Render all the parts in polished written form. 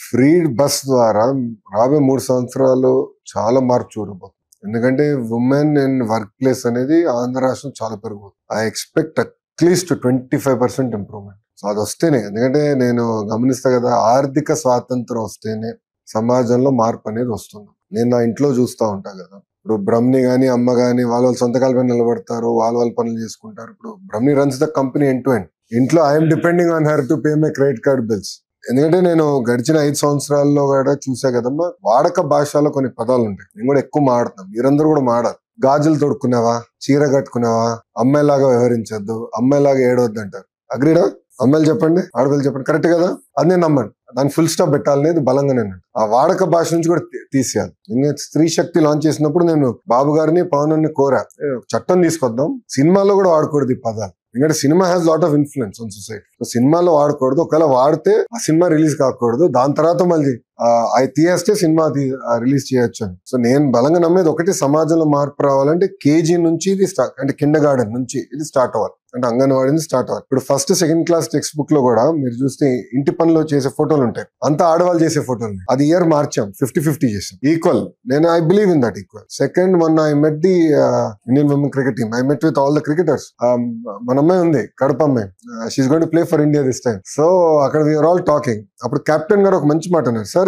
Free bus ద్వారా రాబోయే 3 సంవత్సరాలు చాలా మార్పు చూడబోతుంది. ఎందుకంటే ఉమెన్ ఇన్ వర్క్ ప్లేస్ అనేది ఆంధ్ర రాష్ట్రం చాలా పెరుగుతుంది. I expect at least 25% improvement. So అది వస్తేనే, ఎందుకంటే నేను గమనిస్తా కదా, ఆర్థిక స్వాతంత్రం వస్తేనే సమాజంలో మార్పు అనేది వస్తుంది. నేను నా ఇంట్లో చూస్తూ ఉంటా కదా, ఇప్పుడు బ్రహ్మి గానీ అమ్మ గానీ వాళ్ళ సొంత కాళ్ళపై నిలబడతారు, వాళ్ళ పనులు చేసుకుంటారు. ఇప్పుడు Brahmi runs the company end to end. ఇంట్లో I'm depending on her to pay my credit card bills. ఎందుకంటే నేను గడిచిన 5 సంవత్సరాల్లో కూడా చూసా కదమ్మా, వాడక భాషలో కొన్ని పదాలు ఉంటాయి, నేను కూడా ఎక్కువ మాడుతున్నాం, మీరందరూ కూడా మాడాలి. గాజులు తొడుక్కున్నావా, చీర కట్టుకున్నావా, అమ్మాయిలాగా వ్యవహరించద్దు, అమ్మాయిలాగా ఏడవద్దు అంటారు. అగ్రీడా? అమ్మాయిలు చెప్పండి, ఆడపిల్లలు చెప్పండి, కరెక్ట్ కదా? అది నేను నమ్మండి. దాన్ని ఫుల్ స్టాప్ పెట్టాలనేది బలంగా నేను ఆ వాడక భాష నుంచి కూడా తీసేయాలి. నేను స్త్రీ శక్తి లాంచ్ చేసినప్పుడు నేను బాబు గారిని పవన్ కోరా, చట్టం తీసుకొద్దాం, సినిమాలో కూడా వాడకూడదు ఈ పదాలు. ఎందుకంటే cinema has lot of influence on society. So సినిమాలో వాడకూడదు, ఒకవేళ వాడితే ఆ సినిమా రిలీజ్ కాకూడదు, దాని తర్వాత మళ్ళీ అది తీయేస్తే సినిమా రిలీజ్ చేయొచ్చు అని. సో నేను బలంగా నమ్మేది ఒకటి, సమాజంలో మార్పు రావాలంటే కేజీ నుంచి ఇది స్టార్ట్, అంటే కిండర్ గార్డెన్ నుంచి ఇది స్టార్ట్ అవ్వాలి, అంటే అంగన్వాడీ నుంచి స్టార్ట్ అవ్వాలి. ఇప్పుడు first second class text book లో కూడా మీరు చూస్తే ఇంటి పనిలో చేసే ఫోటోలు ఉంటాయి, అంతా ఆడవాళ్ళు చేసే ఫోటోలు. అది ఇయర్ మార్చాం, 50-50 చేసాం, ఈక్వల్. నేను I believe in that equal. Second, మొన్న I met the Indian women cricket team. I met with all the cricketers. మన అమ్మాయి ఉంది, కడప అమ్మాయి, she's going to play for India this time. So అక్కడ వీఆర్ ఆల్ టాకింగ్. అప్పుడు captain గారు ఒక మంచి మాట అన్నారు, సార్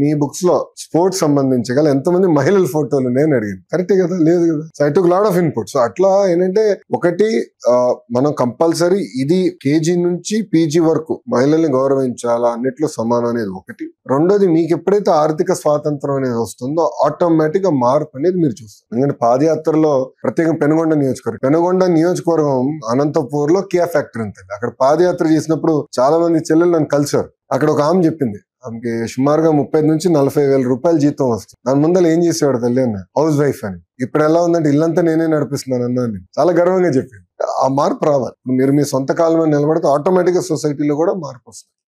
మీ బుక్స్ లో స్పోర్ట్స్ సంబంధించి గల ఎంతమంది మహిళల ఫోటోలు నేను అడిగాను. కరెక్టే కదా? లేదు కదా? So I took lot of input. So అట్లా ఏంటంటే, ఒకటి మనం కంపల్సరీ ఇది కేజీ నుంచి పీజీ వరకు మహిళల్ని గౌరవించాలా, అన్నిట్లో సమానం అనేది ఒకటి. రెండోది, మీకు ఎప్పుడైతే ఆర్థిక స్వాతంత్రం అనేది వస్తుందో ఆటోమేటిక్ గా మార్పు అనేది మీరు చూస్తారు. ఎందుకంటే పాదయాత్రలో ప్రత్యేకంగా పెనుగొండ నియోజకవర్గం అనంతపూర్ లో కియా ఫ్యాక్టరీ ఉంటుంది. అక్కడ పాదయాత్ర చేసినప్పుడు చాలా మంది చెల్లెలు నన్ను కలిసారు. అక్కడ ఒక ఆమె చెప్పింది, ఆమెకి సుమారుగా 30 నుంచి 40 వేల రూపాయలు జీతం వస్తుంది. దాని ముందర ఏం చేసేవాడు తల్లి అన్న, హౌస్ వైఫ్ అని. ఇప్పుడు ఎలా ఉందంటే ఇల్లంతా నేనే నడిపిస్తున్నాను అన్నాను. చాలా గర్వంగా చెప్పింది. ఆ మార్పు రావాలి. మీరు మీ సొంత కాలం మీద నిలబడితే ఆటోమేటిక్ గా సొసైటీలో కూడా మార్పు వస్తుంది.